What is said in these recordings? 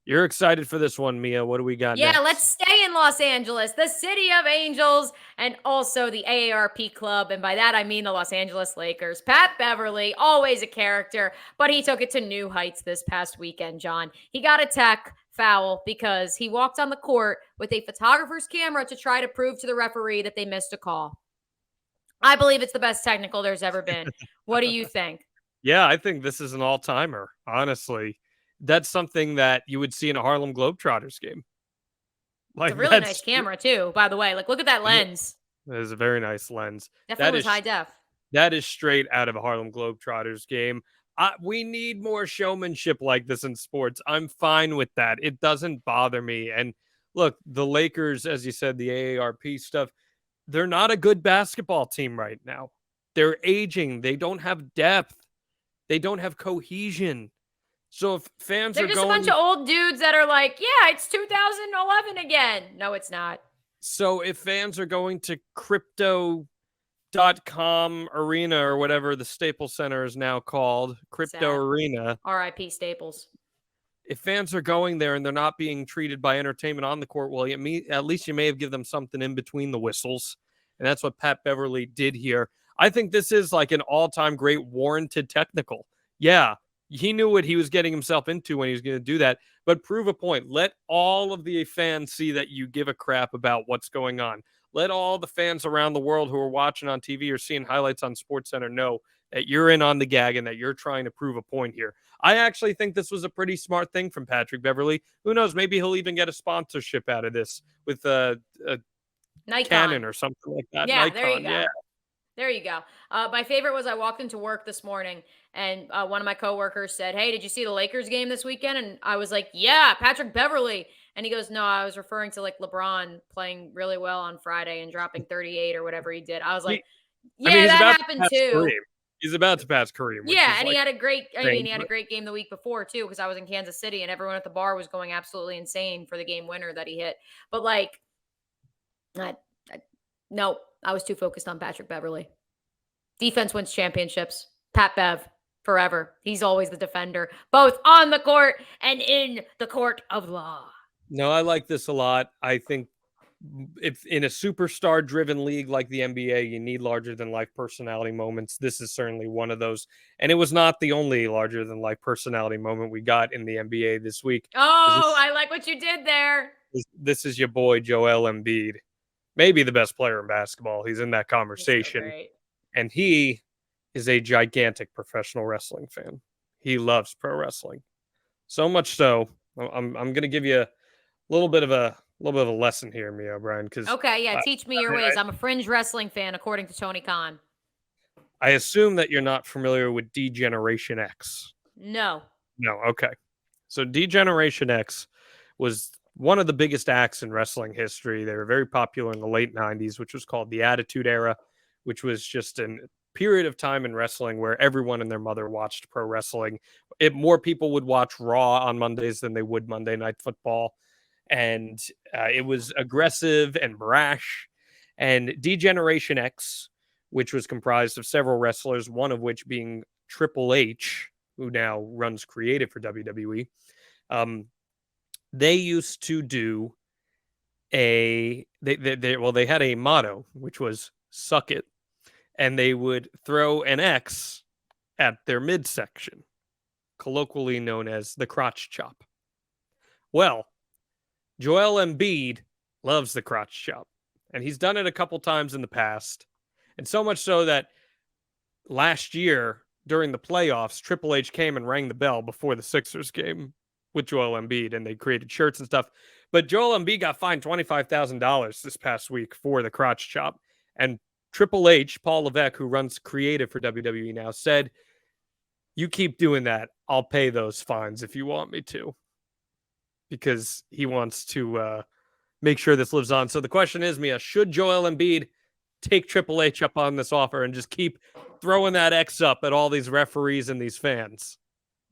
You're excited for this one, Mia. What do we got Yeah, let's next? stay in Los Angeles, the city of angels, and also the AARP club. And by that, I mean the Los Angeles Lakers. Pat Beverly, always a character, but he took it to new heights this past weekend, John. He got a tech foul because he walked on the court with a photographer's camera to try to prove to the referee that they missed a call. I believe it's the best technical there's ever been. What do you think? Yeah, I think this is an all-timer, honestly. That's something that you would see in a Harlem Globetrotters game. It's a Like, really nice that's camera, too, by the way. Like, look at that lens. that is a very nice lens. Definitely That was high is def. that is straight out of a Harlem Globetrotters game. We need more showmanship like this in sports. I'm fine with that. It doesn't bother me. And look, the Lakers, as you said, the AARP stuff, they're not a good basketball team right now. They're aging. They don't have depth. They don't have cohesion. So if fans They're are just a bunch going of old dudes that are like, yeah, it's 2011 again. No, it's not. so if fans are going to crypto.com arena or whatever the Staples Center is now called, crypto Sad. arena, R.I.P. Staples. if fans are going there and they're not being treated by entertainment on the court, well, at least you may have given them something in between the whistles. And that's what Pat Beverly did here. I think this is like an all-time great warranted technical. Yeah, he knew what he was getting himself into when he was going to do that, but prove a point. Let all of the fans see that you give a crap about what's going on. Let all the fans around the world who are watching on TV or seeing highlights on SportsCenter know that you're in on the gag and that you're trying to prove a point here. I actually think this was a pretty smart thing from Patrick Beverly. Who knows? Maybe he'll even get a sponsorship out of this with a Nikon. Canon or something like that. Yeah, there you Nikon, go. yeah. There you go. My favorite was I walked into work this morning and one of my coworkers said, "Hey, did you see the Lakers game this weekend?" And I was like, "Yeah, Patrick Beverly." And he goes, "No, I was referring to like LeBron playing really well on Friday and dropping 38 or whatever he did." I was like, He, I mean, "Yeah, he's that about to happened pass too." Kareem. He's about to pass Kareem, which Yeah, is and he like had a great I mean, insane. he had a But great game the week before too because I was in Kansas City and everyone at the bar was going absolutely insane for the game winner that he hit. But like I, I no, I was too focused on Patrick Beverly. Defense wins championships. Pat Bev, forever. He's always the defender, both on the court and in the court of law. no, I like this a lot. I think if in a superstar driven league like the NBA, you need larger than life personality moments. This is certainly one of those. And it was not the only larger than life personality moment we got in the NBA this week. Oh, I like what you did there. This is your boy Joel Embiid, maybe the best player in basketball. He's in that He's so conversation, great. and he is a gigantic professional wrestling fan. He loves pro wrestling so much so. I'm going to give you a little bit of a lesson here, Mia O'Brien, because Okay, yeah, I, teach me your I ways. I'm a fringe wrestling fan, according to Tony Khan. I assume that you're not familiar with D Generation X. No. No, okay. So D Generation X was one of the biggest acts in wrestling history. They were very popular in the late 90s, which was called the Attitude Era, which was just a period of time in wrestling where everyone and their mother watched pro wrestling. More people would watch Raw on Mondays than they would Monday Night Football. And it was aggressive and brash. And D Generation X, which was comprised of several wrestlers, one of which being Triple H, who now runs creative for WWE. They used to do they had a motto which was "suck it," and they would throw an X at their midsection, colloquially known as the crotch chop. Well, Joel Embiid loves the crotch chop, and he's done it a couple times in the past, and so much so that last year during the playoffs, Triple H came and rang the bell before the Sixers game with Joel Embiid, and they created shirts and stuff. But Joel Embiid got fined $25,000 this past week for the crotch chop. And Triple H, Paul Levesque, who runs creative for WWE now, said, "You keep doing that, I'll pay those fines if you want me to," because he wants to make sure this lives on. So the question is, Mia, should Joel Embiid take Triple H up on this offer and just keep throwing that X up at all these referees and these fans?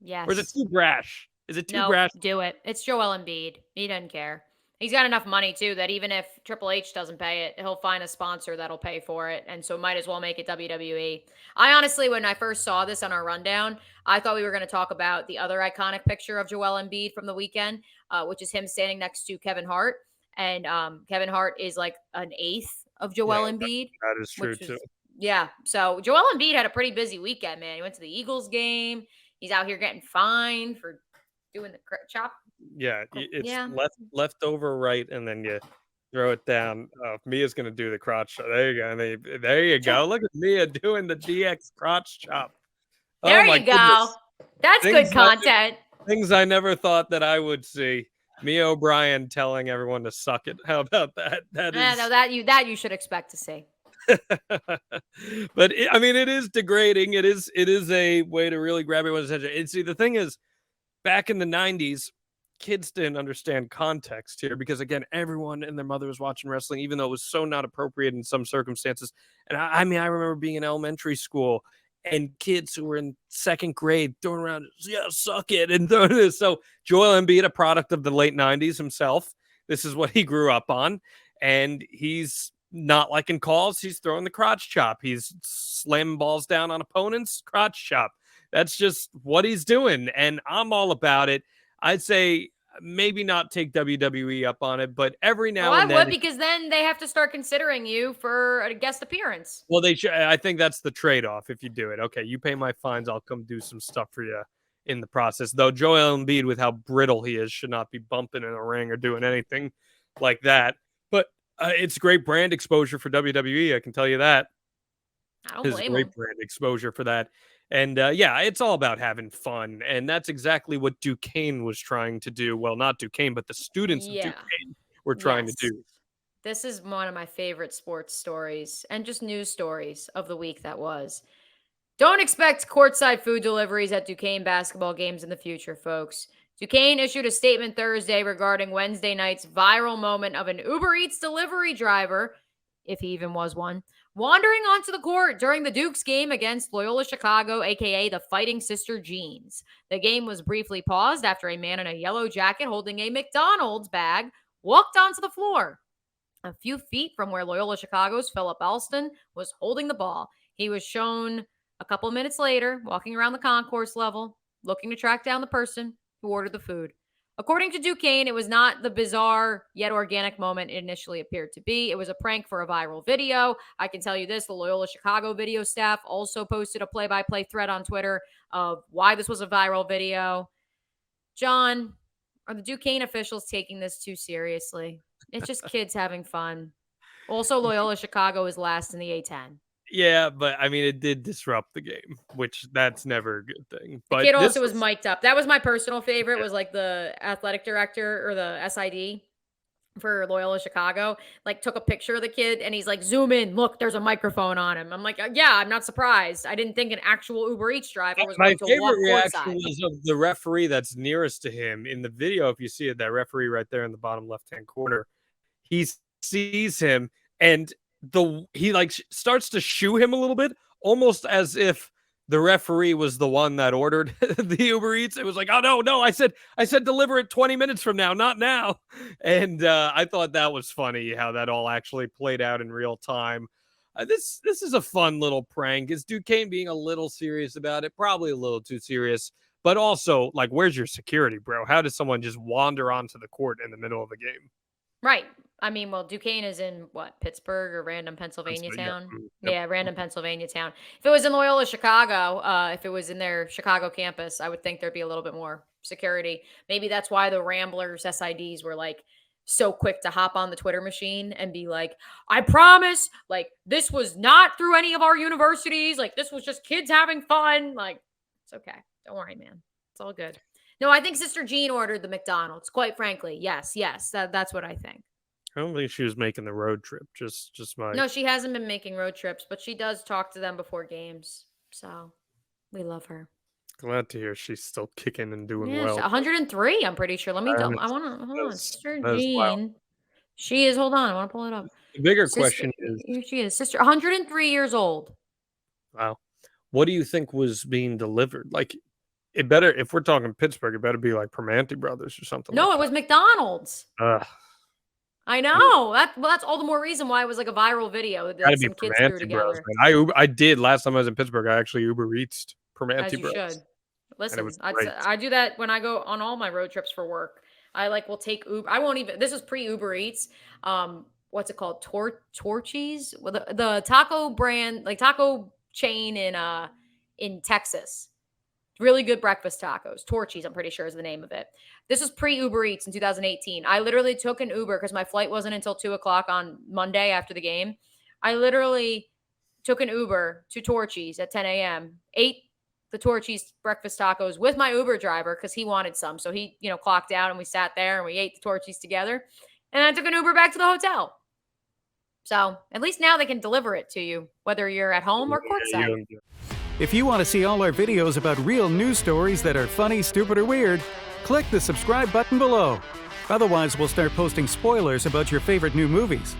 Or is it Yes. too brash? Is it too No, brash? do it. It's Joel Embiid. He doesn't care. He's got enough money too that even if Triple H doesn't pay it, he'll find a sponsor that'll pay for it, and so might as well make it WWE. I honestly, when I first saw this on our rundown, I thought we were going to talk about the other iconic picture of Joel Embiid from the weekend, which is him standing next to Kevin Hart, and Kevin Hart is like an eighth of Yeah, Joel Embiid, that is true which too. was yeah. So Joel Embiid had a pretty busy weekend, man. He went to the Eagles game. He's out here getting fined for doing the chop. Yeah, it's Yeah, left over right, and then you throw it down. Mia's gonna do the crotch chop. There you go. There you go. Look at Mia doing the DX crotch chop. Oh there my you go. goodness. That's good Things I, content. things I never thought that I would see. Mia O'Brien telling everyone to suck it. How about that? That No, is that you should expect to see. but I mean, it is degrading. It is a way to really grab everyone's attention. And see, the thing is, back in the 90s, kids didn't understand context here because, again, everyone and their mother was watching wrestling, even though it was so not appropriate in some circumstances. And I mean, I remember being in elementary school and kids who were in second grade throwing around, yeah, suck it, and throwing this. So Joel Embiid, a product of the late 90s himself, this is what he grew up on. And he's not liking calls. He's throwing the crotch chop. He's slamming balls down on opponents, crotch chop. That's just what he's doing. And I'm all about it. I'd say maybe not take WWE up on it, but every Well, now I and then. would because then they have to start considering you for a guest appearance. Well, they should. I think that's the trade-off if you do it. Okay, you pay my fines, I'll come do some stuff for you in the process. Though Joel Embiid, with how brittle he is, should not be bumping in a ring or doing anything like that. But it's great brand exposure for WWE. I can tell you that. I don't It's blame great them. brand exposure for that. And yeah, it's all about having fun. And that's exactly what Duquesne was trying to do. Well, not Duquesne, but the students of Yeah. Duquesne were trying to Yes. do. This is one of my favorite sports stories and just news stories of the week that was. Don't expect courtside food deliveries at Duquesne basketball games in the future, folks. Duquesne issued a statement Thursday regarding Wednesday night's viral moment of an Uber Eats delivery driver, if he even was one, wandering onto the court during the Dukes game against Loyola Chicago, aka the Fighting Sister Jeans. The game was briefly paused after a man in a yellow jacket holding a McDonald's bag walked onto the floor. A few feet from where Loyola Chicago's Philip Alston was holding the ball. He was shown a couple of minutes later walking around the concourse level, looking to track down the person who ordered the food. According to Duquesne, it was not the bizarre yet organic moment it initially appeared to be. It was a prank for a viral video. I can tell you this, the Loyola Chicago video staff also posted a play-by-play thread on Twitter of why this was a viral video. John, are the Duquesne officials taking this too seriously? It's just kids having fun. Also, Loyola Chicago is last in the A10. Yeah, but I mean, it did disrupt the game, which that's never a good thing. The But kid this also was was, mic'd up. That was my personal favorite, was like the athletic director or the SID for Loyola Chicago, like took a picture of the kid and he's like, zoom in, look, there's a microphone on him. I'm like, yeah, I'm not surprised. I didn't think an actual Uber Eats driver was my going to walk favorite reaction courtside. was of the referee that's nearest to him in the video. If you see it, that referee right there in the bottom left-hand corner, he sees him and he like starts to shoo him a little bit, almost as if the referee was the one that ordered the Uber Eats. It was like, oh no, I said deliver it 20 minutes from now, not now. And I thought that was funny how that all actually played out in real time. This is a fun little prank. Is Duquesne being a little serious about it? Probably a little too serious. But also, like, where's your security, bro? How does someone just wander onto the court in the middle of a game? Right. I mean, well, Duquesne is in what, Pittsburgh or random And Pennsylvania so, yeah, town? yep. Yeah, random Pennsylvania town. If it was in Loyola Chicago, if it was in their Chicago campus, I would think there'd be a little bit more security. Maybe that's why the Ramblers SIDs were like so quick to hop on the Twitter machine and be like, I promise, like, this was not through any of our universities. Like, this was just kids having fun. Like, it's okay. Don't worry, man. It's all good. No, I think Sister Jean ordered the McDonald's, quite frankly. Yes, that's what I think. I don't think she was making the road trip. Just my No, she hasn't been making road trips, but she does talk to them before games. So we love her. glad to hear she's still kicking and doing Yeah, she's well. 103, I'm pretty sure. Let me And double. I want to hold on. Sister that is wild. Jean. She is, hold on. I want to pull it up. The bigger Sister, question is, here she is. Sister, 103 years old. wow, what do you think was being delivered? Like, it better, if we're talking Pittsburgh, it better be like Permanente Brothers or something No, like it that. was McDonald's. Ugh. I know. That's all the more reason why it was like a viral video Gotta that be some kids threw Permanente Bros, together. man. I did last time I was in Pittsburgh. I actually Uber Eats As Permanente you Bros, should. and it Listen, was great. I do that when I go on all my road trips for work. I like will take Uber. I won't even. This is pre Uber Eats. What's it called? Torchies. Well, the taco brand, like taco chain in Texas. Really good breakfast tacos. Torchies, I'm pretty sure is the name of it. This was pre Uber Eats in 2018. I literally took an Uber because my flight wasn't until 2 o'clock on Monday after the game. I literally took an Uber to Torchy's at 10 a.m., ate the Torchy's breakfast tacos with my Uber driver because he wanted some. So he, clocked out and we sat there and we ate the Torchy's together. And I took an Uber back to the hotel. So at least now they can deliver it to you, whether you're at home or Yeah, courtside. If you want to see all our videos about real news stories that are funny, stupid, or weird, click the subscribe button below. Otherwise, we'll start posting spoilers about your favorite new movies.